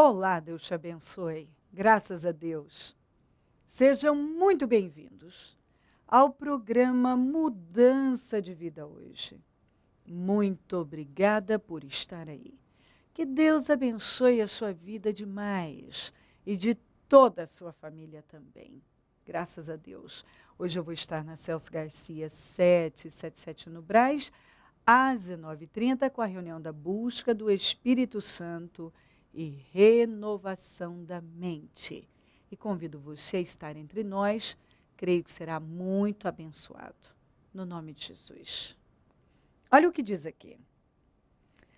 Olá, Deus te abençoe. Graças a Deus. Sejam muito bem-vindos ao programa Mudança de Vida hoje. Muito obrigada por estar aí. Que Deus abençoe a sua vida demais e de toda a sua família também. Graças a Deus. Hoje eu vou estar na Celso Garcia 777 no Brás, às 19h30, com a reunião da busca do Espírito Santo e renovação da mente. E convido você a estar entre nós, creio que será muito abençoado. No nome de Jesus. Olha o que diz aqui.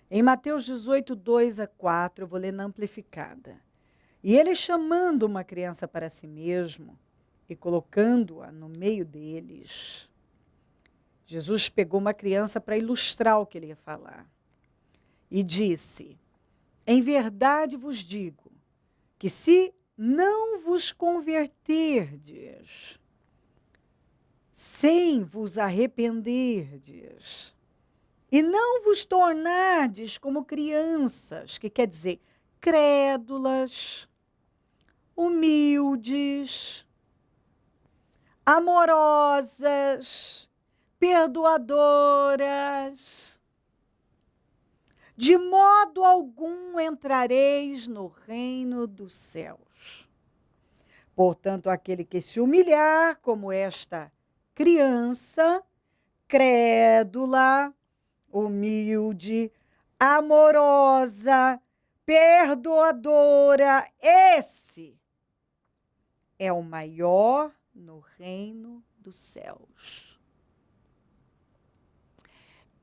Em Mateus 18, 2-4, eu vou ler na amplificada. E ele chamando uma criança para si mesmo e colocando-a no meio deles. Jesus pegou uma criança para ilustrar o que ele ia falar. E disse: em verdade vos digo, que se não vos converterdes, sem vos arrependerdes, e não vos tornardes como crianças, que quer dizer crédulas, humildes, amorosas, perdoadoras, de modo algum entrareis no reino dos céus. Portanto, aquele que se humilhar como esta criança, crédula, humilde, amorosa, perdoadora, esse é o maior no reino dos céus.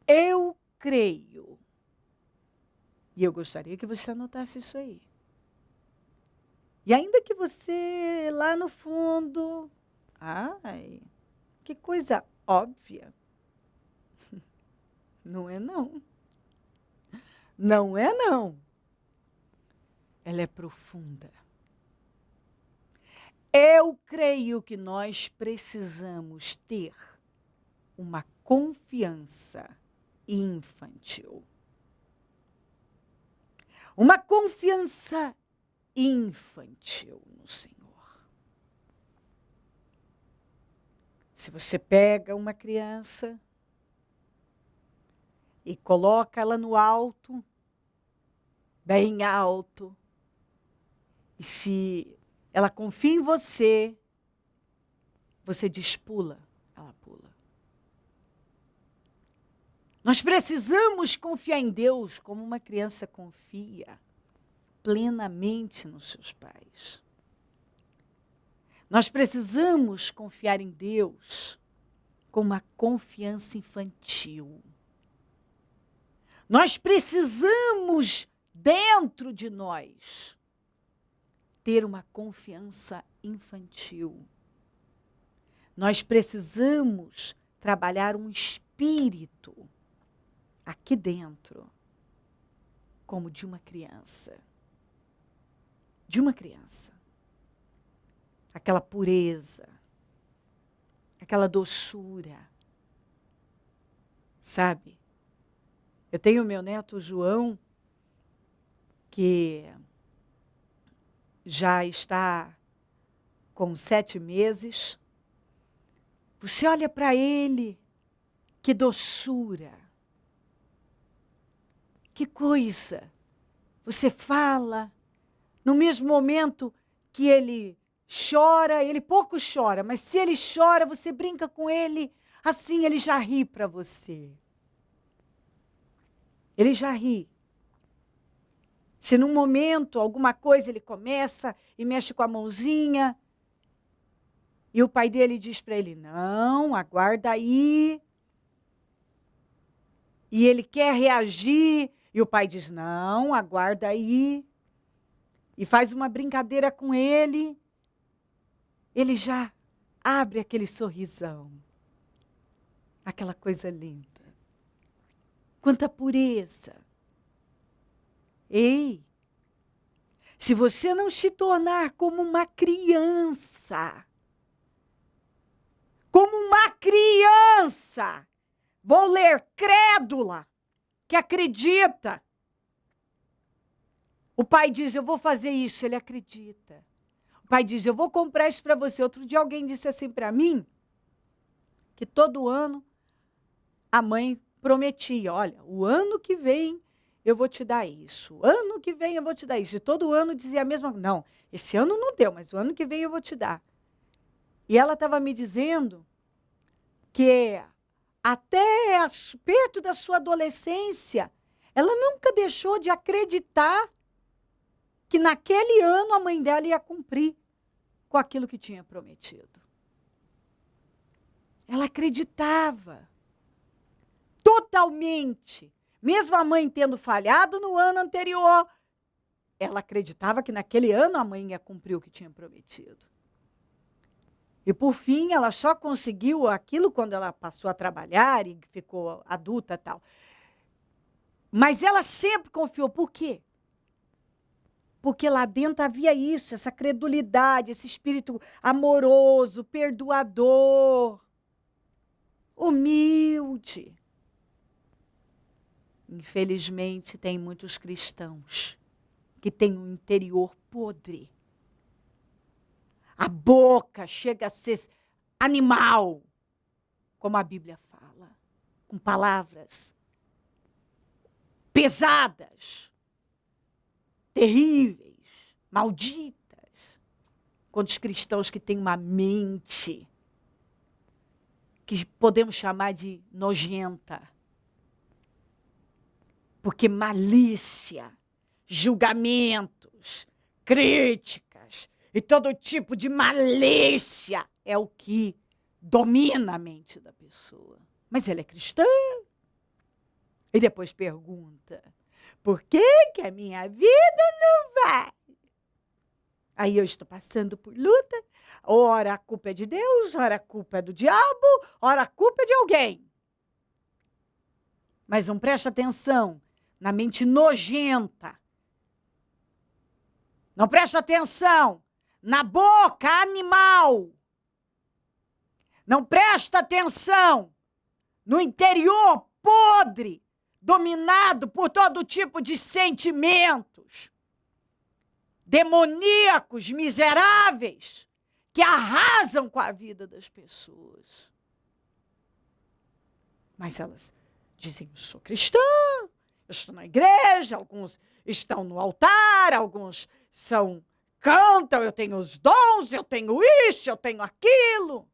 Eu creio. E eu gostaria que você anotasse isso aí. E ainda que você, lá no fundo, ai, que coisa óbvia. Não é não. Não é não. Ela é profunda. Eu creio que nós precisamos ter uma confiança infantil. Uma confiança infantil no Senhor. Se você pega uma criança e coloca ela no alto, bem alto, e se ela confia em você, você diz pula, ela pula. Nós precisamos confiar em Deus como uma criança confia plenamente nos seus pais. Nós precisamos confiar em Deus com uma confiança infantil. Nós precisamos, dentro de nós, ter uma confiança infantil. Nós precisamos trabalhar um espírito aqui dentro, como de uma criança. De uma criança. Aquela pureza, aquela doçura. Sabe? Eu tenho meu neto João, que já está com 7 meses. Você olha para ele, que doçura. Que coisa. Você fala, no mesmo momento que ele chora, ele pouco chora, mas se ele chora, você brinca com ele, assim ele já ri para você. Ele já ri. Se num momento, alguma coisa, ele começa e mexe com a mãozinha, e o pai dele diz para ele, não, aguarda aí. E ele quer reagir, e o pai diz, não, aguarda aí. E faz uma brincadeira com ele, ele já abre aquele sorrisão. Aquela coisa linda. Quanta pureza. Ei, se você não se tornar como uma criança, vou ler crédula, que acredita, O pai diz, eu vou fazer isso, ele acredita. O pai diz, eu vou comprar isso para você. Outro dia alguém disse assim para mim, que todo ano a mãe prometia, olha, o ano que vem eu vou te dar isso, o ano que vem eu vou te dar isso. E todo ano dizia a mesma coisa. Não, esse ano não deu, mas o ano que vem eu vou te dar. E ela estava me dizendo que até perto da sua adolescência, ela nunca deixou de acreditar que naquele ano a mãe dela ia cumprir com aquilo que tinha prometido. Ela acreditava totalmente. Mesmo a mãe tendo falhado no ano anterior, ela acreditava que naquele ano a mãe ia cumprir o que tinha prometido. E, por fim, ela só conseguiu aquilo quando ela passou a trabalhar e ficou adulta e tal. Mas ela sempre confiou. Por quê? Porque lá dentro havia isso, essa credulidade, esse espírito amoroso, perdoador, humilde. Infelizmente, tem muitos cristãos que têm um interior podre. A boca chega a ser animal, como a Bíblia fala, com palavras pesadas, terríveis, malditas. Quantos cristãos que têm uma mente que podemos chamar de nojenta. Porque malícia, julgamentos, críticas e todo tipo de malícia é o que domina a mente da pessoa. Mas ela é cristã. E depois pergunta, por que que a minha vida não vai? Aí eu estou passando por luta, ora a culpa é de Deus, ora a culpa é do diabo, ora a culpa é de alguém. Mas não presta atenção na mente nojenta. Não presta atenção na boca animal. Não presta atenção no interior podre, dominado por todo tipo de sentimentos demoníacos, miseráveis, que arrasam com a vida das pessoas. Mas elas dizem, eu sou cristã, eu estou na igreja, alguns estão no altar, alguns cantam, eu tenho os dons, eu tenho isso, eu tenho aquilo.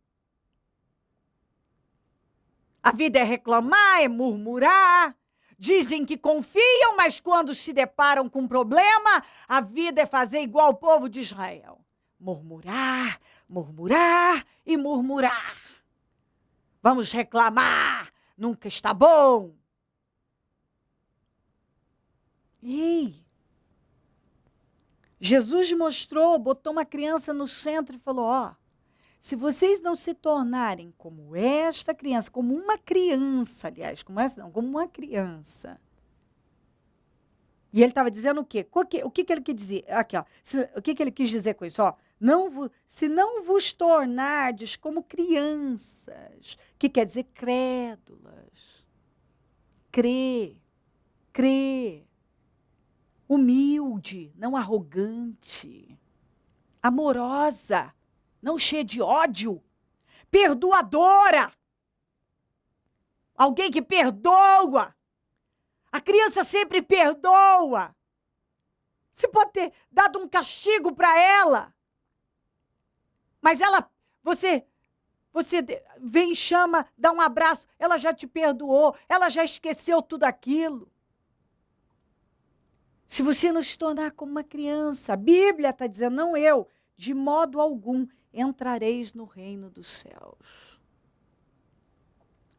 A vida é reclamar, é murmurar. Dizem que confiam, mas quando se deparam com um problema, a vida é fazer igual o povo de Israel. Murmurar, murmurar e murmurar. Vamos reclamar, nunca está bom. Ei, Jesus mostrou, botou uma criança no centro e falou, ó, se vocês não se tornarem como esta criança, como uma criança, aliás, como essa não, como uma criança. E ele estava dizendo o quê? O que ele quis dizer? Aqui, ó. O que ele quis dizer com isso? Ó, se não vos tornardes como crianças, que quer dizer crédulas, crer, humilde, não arrogante, amorosa, não cheia de ódio, perdoadora, alguém que perdoa. A criança sempre perdoa. Você pode ter dado um castigo para ela, mas você vem, chama, dá um abraço, ela já te perdoou, ela já esqueceu tudo aquilo. Se você não se tornar como uma criança, a Bíblia está dizendo, não eu, de modo algum entrareis no reino dos céus.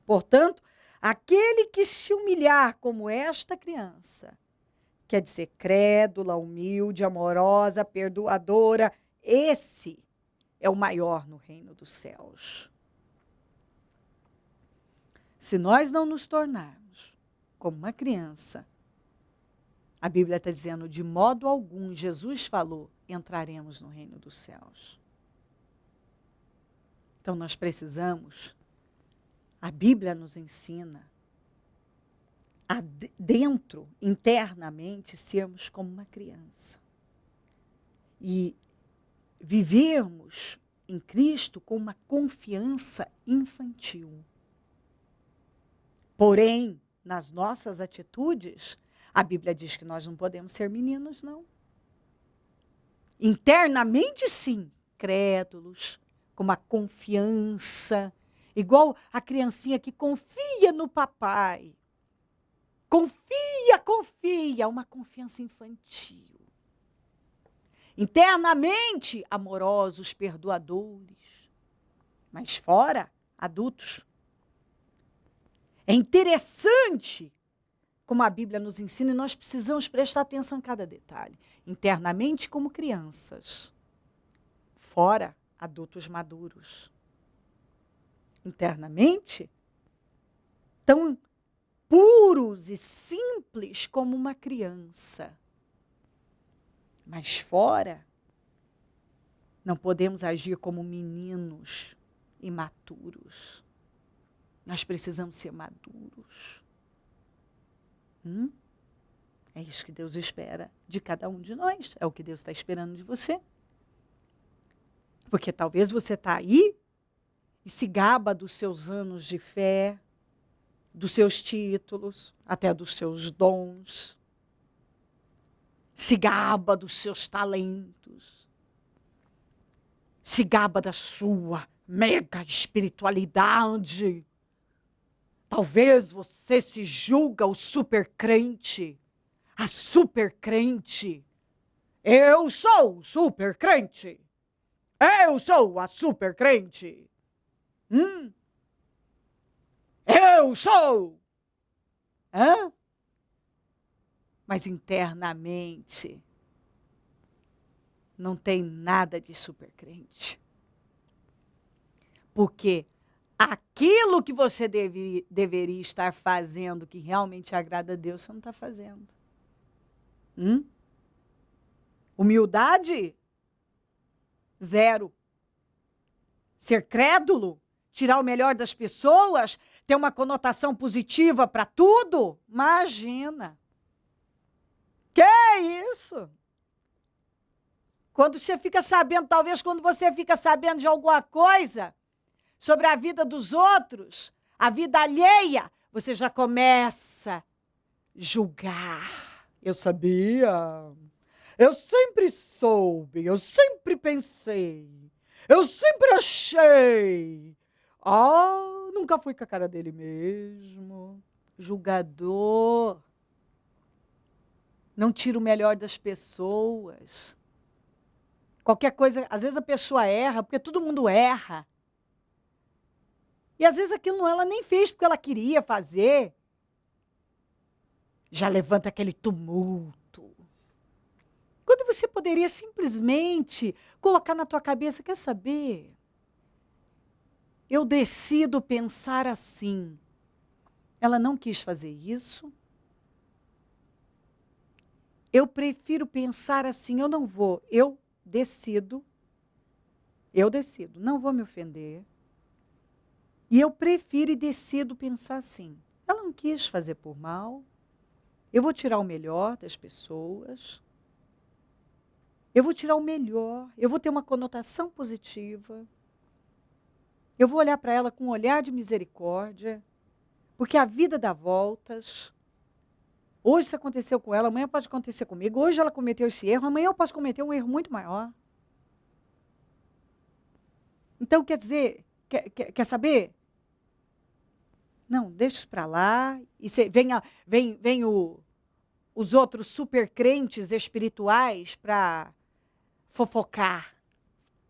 Portanto, aquele que se humilhar como esta criança, quer dizer, crédula, humilde, amorosa, perdoadora, esse é o maior no reino dos céus. Se nós não nos tornarmos como uma criança, a Bíblia está dizendo, de modo algum, Jesus falou, entraremos no reino dos céus. Então nós precisamos, a Bíblia nos ensina dentro, internamente, sermos como uma criança. E vivermos em Cristo com uma confiança infantil. Porém, nas nossas atitudes, a Bíblia diz que nós não podemos ser meninos, não. Internamente, sim, crédulos, com uma confiança, igual a criancinha que confia no papai. Confia, uma confiança infantil. Internamente, amorosos, perdoadores, mas fora, adultos. É interessante como a Bíblia nos ensina, e nós precisamos prestar atenção em cada detalhe. Internamente, como crianças. Fora, adultos maduros. Internamente, tão puros e simples como uma criança. Mas fora, não podemos agir como meninos imaturos. Nós precisamos ser maduros. É isso que Deus espera de cada um de nós. É o que Deus está esperando de você. Porque talvez você está aí e se gaba dos seus anos de fé, dos seus títulos, até dos seus dons. Se gaba dos seus talentos. Se gaba da sua mega espiritualidade. Talvez você se julga o super crente, a super crente. Eu sou o super crente. Eu sou a super crente. Eu sou. Mas internamente não tem nada de super crente. Porque aquilo que você deveria estar fazendo, que realmente agrada a Deus, você não está fazendo. Humildade? Zero. Ser crédulo? Tirar o melhor das pessoas? Ter uma conotação positiva para tudo? Imagina. Que isso? Quando você fica sabendo, talvez quando você fica sabendo de alguma coisa sobre a vida dos outros, a vida alheia, você já começa a julgar. Eu sabia, eu sempre soube, eu sempre pensei, eu sempre achei. Nunca fui com a cara dele mesmo. Julgador. Não tira o melhor das pessoas. Qualquer coisa, às vezes a pessoa erra, porque todo mundo erra. E às vezes aquilo ela nem fez porque ela queria fazer. Já levanta aquele tumulto. Quando você poderia simplesmente colocar na tua cabeça, quer saber? Eu decido pensar assim. Ela não quis fazer isso. Eu prefiro pensar assim, eu não vou. Eu decido, não vou me ofender. E eu prefiro e decido pensar assim. Ela não quis fazer por mal. Eu vou tirar o melhor das pessoas. Eu vou tirar o melhor. Eu vou ter uma conotação positiva. Eu vou olhar para ela com um olhar de misericórdia. Porque a vida dá voltas. Hoje isso aconteceu com ela, amanhã pode acontecer comigo. Hoje ela cometeu esse erro, amanhã eu posso cometer um erro muito maior. Então, quer dizer, quer saber? Não, deixa isso para lá. E vem os outros super crentes espirituais para fofocar.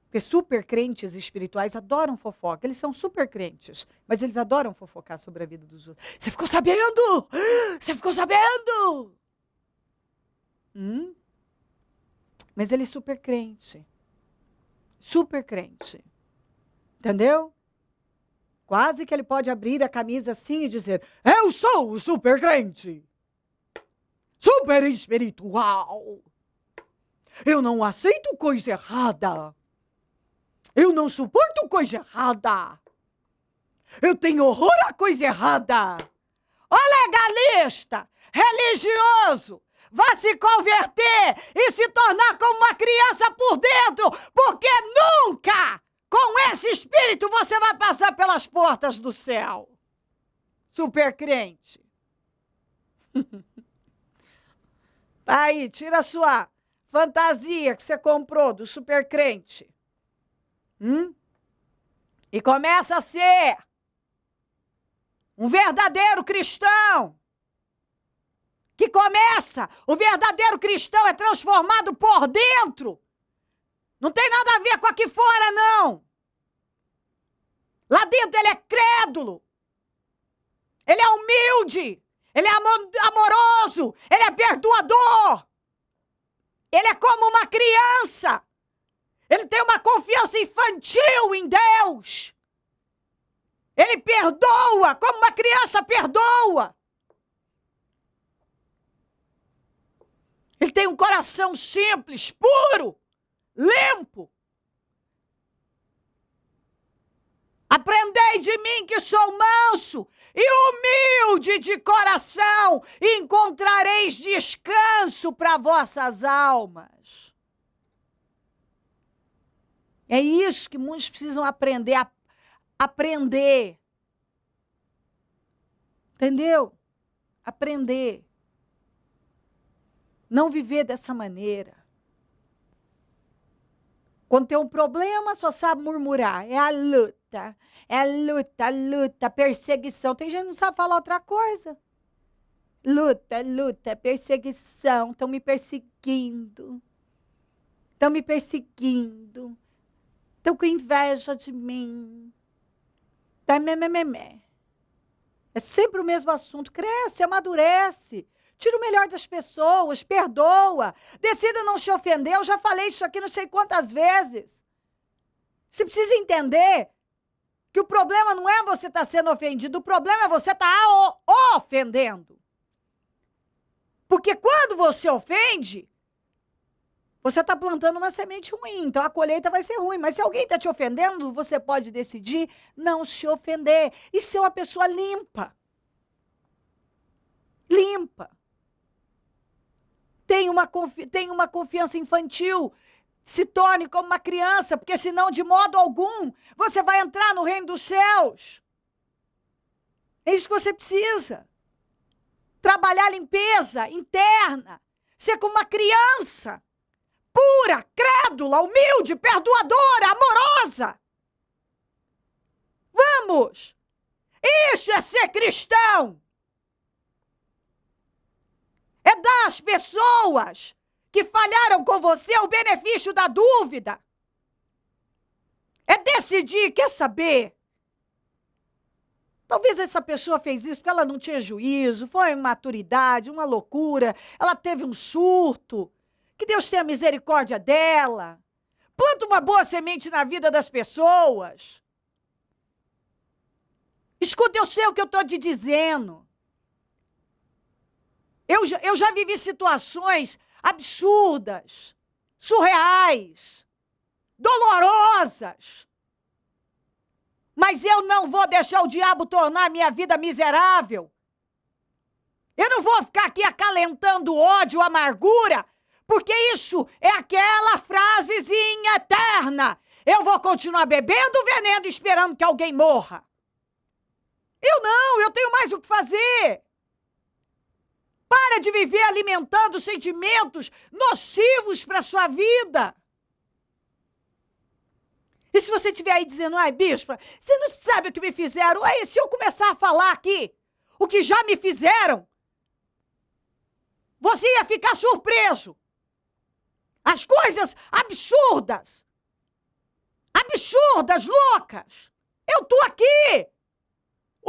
Porque super crentes espirituais adoram fofoca. Eles são super crentes, mas eles adoram fofocar sobre a vida dos outros. Você ficou sabendo? Você ficou sabendo? Mas ele é super crente. Super crente. Entendeu? Quase que ele pode abrir a camisa assim e dizer: eu sou o super crente. Super espiritual. Eu não aceito coisa errada. Eu não suporto coisa errada. Eu tenho horror à coisa errada. Olha legalista, religioso, vá se converter e se tornar como uma criança por dentro, porque nunca com esse espírito você vai passar pelas portas do céu. Super crente. Tá aí, tira a sua fantasia que você comprou do super crente. E começa a ser um verdadeiro cristão. Que começa, o verdadeiro cristão é transformado por dentro. Não tem nada a ver com aqui fora, não. Lá dentro ele é crédulo. Ele é humilde. Ele é amoroso. Ele é perdoador. Ele é como uma criança. Ele tem uma confiança infantil em Deus. Ele perdoa como uma criança perdoa. Ele tem um coração simples, puro, limpo. Aprendei de mim que sou manso e humilde de coração, e encontrareis descanso para vossas almas. É isso que muitos precisam aprender, aprender. Entendeu? Aprender. Não viver dessa maneira. Quando tem um problema, só sabe murmurar. É a luta, perseguição. Tem gente que não sabe falar outra coisa. Luta, perseguição. Estão me perseguindo. Estão com inveja de mim. É sempre o mesmo assunto. Cresce, amadurece. Tira o melhor das pessoas, perdoa. Decida não se ofender. Eu já falei isso aqui não sei quantas vezes. Você precisa entender que o problema não é você estar sendo ofendido, o problema é você estar ofendendo. Porque quando você ofende, você está plantando uma semente ruim, então a colheita vai ser ruim. Mas se alguém está te ofendendo, você pode decidir não se ofender e ser uma pessoa limpa. Limpa. Tem uma confiança infantil. Se torne como uma criança, porque senão, de modo algum, você vai entrar no reino dos céus. É isso que você precisa. Trabalhar a limpeza interna. Ser como uma criança. Pura, crédula, humilde, perdoadora, amorosa. Vamos! Isso é ser cristão. É dar às pessoas que falharam com você o benefício da dúvida. É decidir, quer saber? Talvez essa pessoa fez isso porque ela não tinha juízo, foi imaturidade, uma loucura, ela teve um surto. Que Deus tenha misericórdia dela. Planta uma boa semente na vida das pessoas. Escuta, eu sei o que eu estou te dizendo. Eu já vivi situações absurdas, surreais, dolorosas. Mas eu não vou deixar o diabo tornar a minha vida miserável. Eu não vou ficar aqui acalentando ódio, amargura, porque isso é aquela frasezinha eterna. Eu vou continuar bebendo veneno esperando que alguém morra. Eu tenho mais o que fazer. Para de viver alimentando sentimentos nocivos para a sua vida. E se você estiver aí dizendo, ai, bispa, você não sabe o que me fizeram? Aí, se eu começar a falar aqui o que já me fizeram, você ia ficar surpreso. As coisas absurdas, loucas. Eu estou aqui.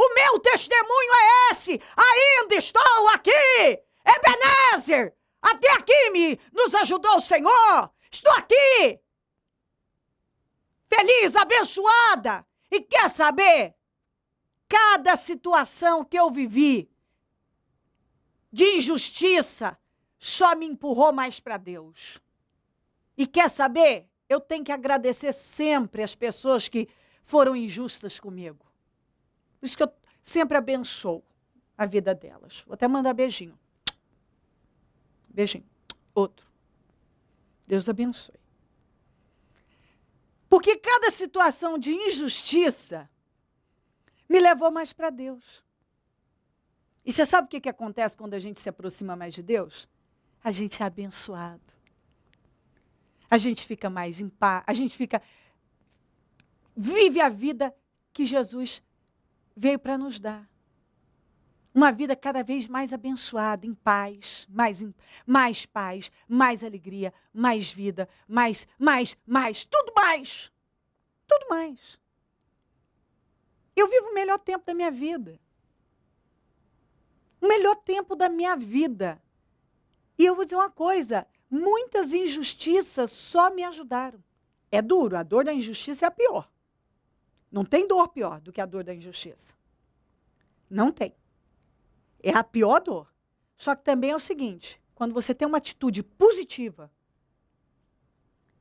O meu testemunho é esse. Ainda estou aqui. Ebenezer, até aqui nos ajudou o Senhor. Estou aqui. Feliz, abençoada. E quer saber? Cada situação que eu vivi de injustiça só me empurrou mais para Deus. E quer saber? Eu tenho que agradecer sempre as pessoas que foram injustas comigo. Por isso que eu sempre abençoo a vida delas. Vou até mandar beijinho. Beijinho. Outro. Deus abençoe. Porque cada situação de injustiça me levou mais para Deus. E você sabe o que acontece quando a gente se aproxima mais de Deus? A gente é abençoado. A gente fica mais em paz. A gente vive a vida que Jesus veio para nos dar. Uma vida cada vez mais abençoada, em paz, mais paz, mais alegria, mais vida, mais, tudo mais. Tudo mais. Eu vivo o melhor tempo da minha vida. O melhor tempo da minha vida. E eu vou dizer uma coisa, muitas injustiças só me ajudaram. É duro, a dor da injustiça é a pior. Não tem dor pior do que a dor da injustiça. Não tem. É a pior dor. Só que também é o seguinte, quando você tem uma atitude positiva,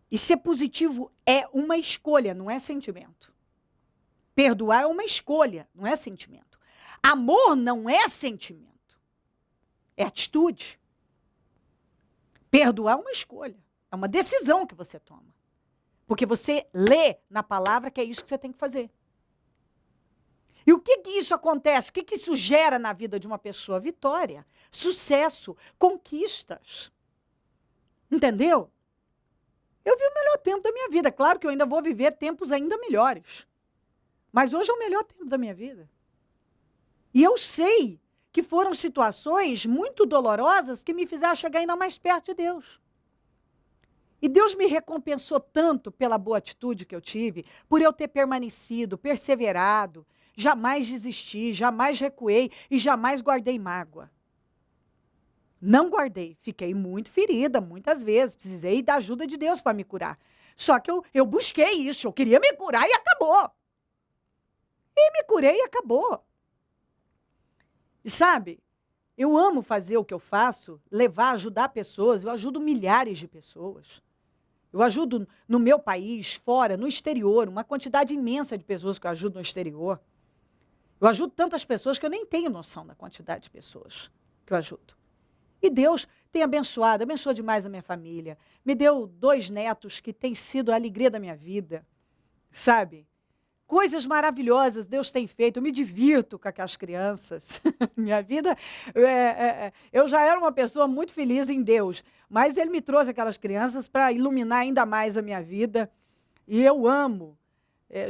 e ser positivo é uma escolha, não é sentimento. Perdoar é uma escolha, não é sentimento. Amor não é sentimento. É atitude. Perdoar é uma escolha. É uma decisão que você toma. Porque você lê na palavra que é isso que você tem que fazer. E o que isso acontece? O que isso gera na vida de uma pessoa? Vitória, sucesso, conquistas. Entendeu? Eu vi o melhor tempo da minha vida. Claro que eu ainda vou viver tempos ainda melhores. Mas hoje é o melhor tempo da minha vida. E eu sei que foram situações muito dolorosas que me fizeram chegar ainda mais perto de Deus. E Deus me recompensou tanto pela boa atitude que eu tive, por eu ter permanecido, perseverado, jamais desisti, jamais recuei e jamais guardei mágoa. Não guardei, fiquei muito ferida muitas vezes, precisei da ajuda de Deus para me curar. Só que eu busquei isso, eu queria me curar e acabou. E me curei e acabou. E sabe, eu amo fazer o que eu faço, ajudar pessoas, eu ajudo milhares de pessoas. Eu ajudo no meu país, fora, no exterior, uma quantidade imensa de pessoas que eu ajudo no exterior. Eu ajudo tantas pessoas que eu nem tenho noção da quantidade de pessoas que eu ajudo. E Deus tem abençoou demais a minha família. Me deu 2 netos que têm sido a alegria da minha vida, sabe? Coisas maravilhosas Deus tem feito, eu me divirto com aquelas crianças. Minha vida, eu já era uma pessoa muito feliz em Deus, mas Ele me trouxe aquelas crianças para iluminar ainda mais a minha vida. E eu amo.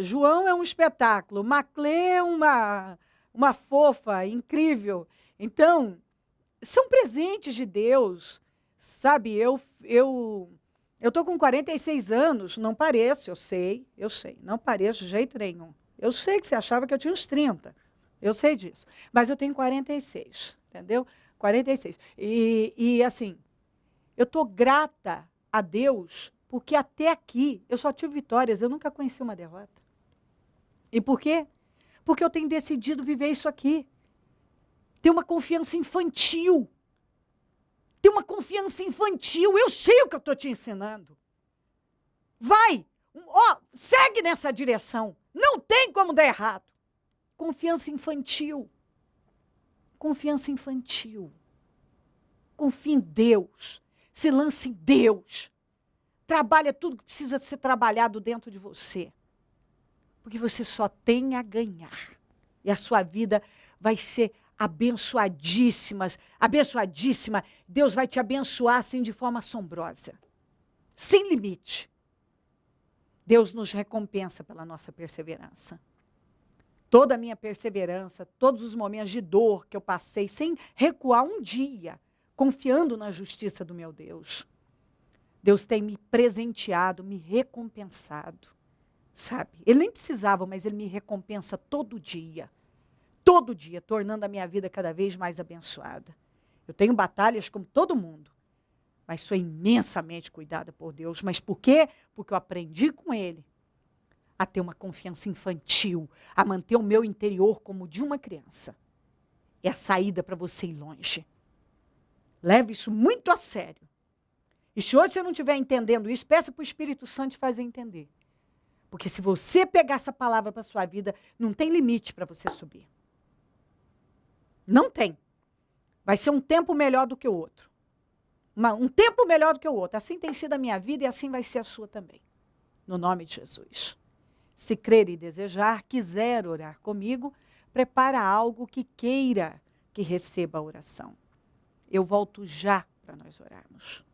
João é um espetáculo, Maclê é uma fofa, incrível. Então, são presentes de Deus, sabe? Eu estou com 46 anos, não pareço, eu sei, não pareço de jeito nenhum. Eu sei que você achava que eu tinha uns 30, eu sei disso, mas eu tenho 46, entendeu? 46. E assim, eu estou grata a Deus, porque até aqui eu só tive vitórias, eu nunca conheci uma derrota. E por quê? Porque eu tenho decidido viver isso aqui. Ter uma confiança infantil. Tem uma confiança infantil. Eu sei o que eu estou te ensinando. Vai, segue nessa direção. Não tem como dar errado. Confiança infantil. Confiança infantil. Confie em Deus. Se lance em Deus. Trabalha tudo que precisa ser trabalhado dentro de você. Porque você só tem a ganhar. E a sua vida vai ser abençoadíssima. Deus vai te abençoar assim de forma assombrosa. Sem limite. Deus nos recompensa pela nossa perseverança. Toda a minha perseverança, todos os momentos de dor que eu passei, sem recuar um dia, confiando na justiça do meu Deus. Deus tem me presenteado, me recompensado, sabe? Ele nem precisava, mas Ele me recompensa todo dia, tornando a minha vida cada vez mais abençoada. Eu tenho batalhas como todo mundo, mas sou imensamente cuidada por Deus. Mas por quê? Porque eu aprendi com Ele a ter uma confiança infantil, a manter o meu interior como de uma criança. É a saída para você ir longe. Leve isso muito a sério. E se hoje você não estiver entendendo isso, peça para o Espírito Santo te fazer entender. Porque se você pegar essa palavra para a sua vida, não tem limite para você subir. Não tem. Vai ser um tempo melhor do que o outro. Um tempo melhor do que o outro. Assim tem sido a minha vida e assim vai ser a sua também. No nome de Jesus. Se crer e desejar, quiser orar comigo, prepara algo que queira que receba a oração. Eu volto já para nós orarmos.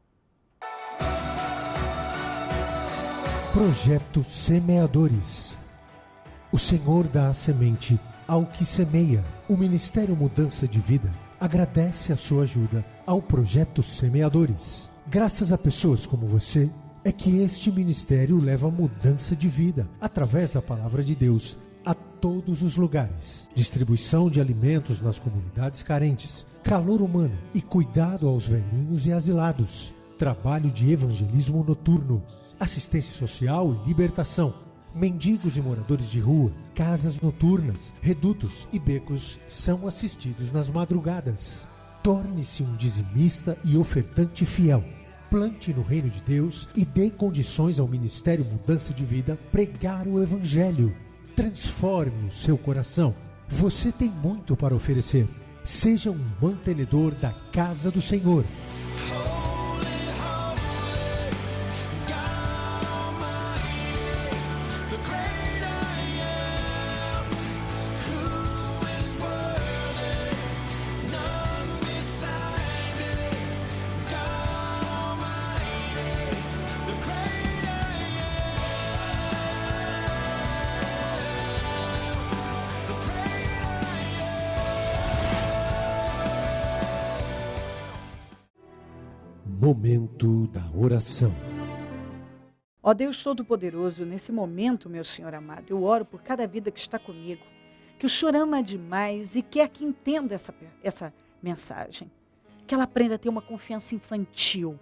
Projeto Semeadores. O Senhor dá a semente ao que semeia. O Ministério Mudança de Vida agradece a sua ajuda ao Projeto Semeadores. Graças a pessoas como você, é que este ministério leva mudança de vida, através da Palavra de Deus, a todos os lugares. Distribuição de alimentos nas comunidades carentes, calor humano e cuidado aos velhinhos e asilados. Trabalho de evangelismo noturno, assistência social e libertação. Mendigos e moradores de rua, casas noturnas, redutos e becos são assistidos nas madrugadas. Torne-se um dizimista e ofertante fiel. Plante no reino de Deus e dê condições ao Ministério Mudança de Vida pregar o Evangelho. Transforme o seu coração. Você tem muito para oferecer. Seja um mantenedor da casa do Senhor. Momento da oração. Ó Deus Todo-Poderoso, nesse momento, meu Senhor amado, eu oro por cada vida que está comigo, que o Senhor ama demais e quer que entenda essa mensagem, que ela aprenda a ter uma confiança infantil,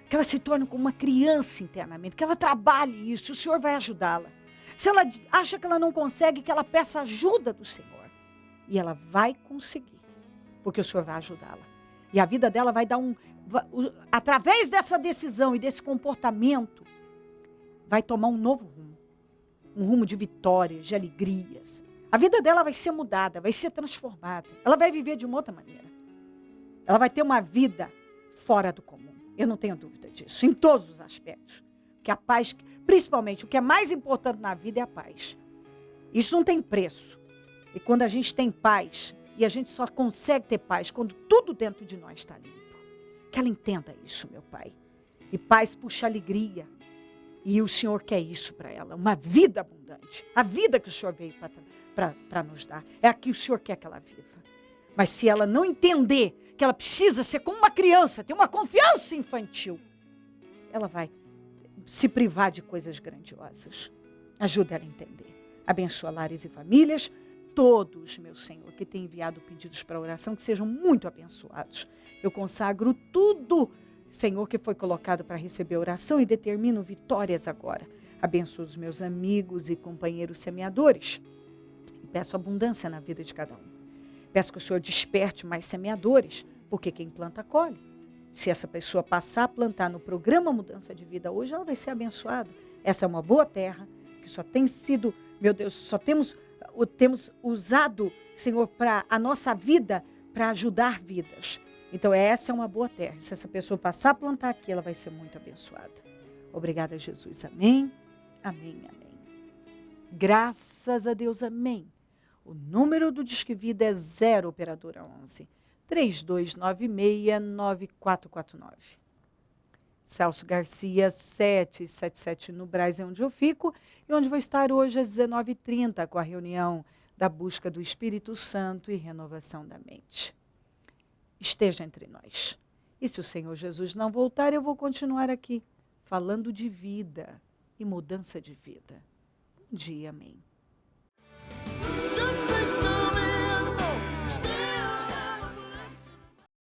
que ela se torne como uma criança internamente, que ela trabalhe isso, o Senhor vai ajudá-la. Se ela acha que ela não consegue, que ela peça ajuda do Senhor, e ela vai conseguir, porque o Senhor vai ajudá-la. E a vida dela vai dar através dessa decisão e desse comportamento, vai tomar um novo rumo. Um rumo de vitórias, de alegrias. A vida dela vai ser mudada, vai ser transformada. Ela vai viver de uma outra maneira. Ela vai ter uma vida fora do comum. Eu não tenho dúvida disso, em todos os aspectos. Porque a paz, principalmente, o que é mais importante na vida é a paz. Isso não tem preço. E quando a gente tem paz, e a gente só consegue ter paz quando tudo dentro de nós está limpo. Que ela entenda isso, meu Pai. E paz puxa alegria. E o Senhor quer isso para ela. Uma vida abundante. A vida que o Senhor veio para nos dar. É a que o Senhor quer que ela viva. Mas se ela não entender que ela precisa ser como uma criança, ter uma confiança infantil, ela vai se privar de coisas grandiosas. Ajuda ela a entender. Abençoa lares e famílias. Todos, meu Senhor, que têm enviado pedidos para oração, que sejam muito abençoados. Eu consagro tudo, Senhor, que foi colocado para receber oração e determino vitórias agora. Abençoa os meus amigos e companheiros semeadores. E peço abundância na vida de cada um. Peço que o Senhor desperte mais semeadores, porque quem planta, colhe. Se essa pessoa passar a plantar no programa Mudança de Vida hoje, ela vai ser abençoada. Essa é uma boa terra, que só tem sido, meu Deus, só temos usado, Senhor, para a nossa vida, para ajudar vidas. Então, essa é uma boa terra. Se essa pessoa passar a plantar aqui, ela vai ser muito abençoada. Obrigada, Jesus. Amém, amém, amém. Graças a Deus, amém. O número do Disque Vida é 0 operadora 11 3296-9449. Celso Garcia, 777 no Brás, é onde eu fico, e onde vou estar hoje às 19h30 com a reunião da busca do Espírito Santo e renovação da mente. Esteja entre nós. E se o Senhor Jesus não voltar, eu vou continuar aqui, falando de vida e mudança de vida. Bom dia, amém.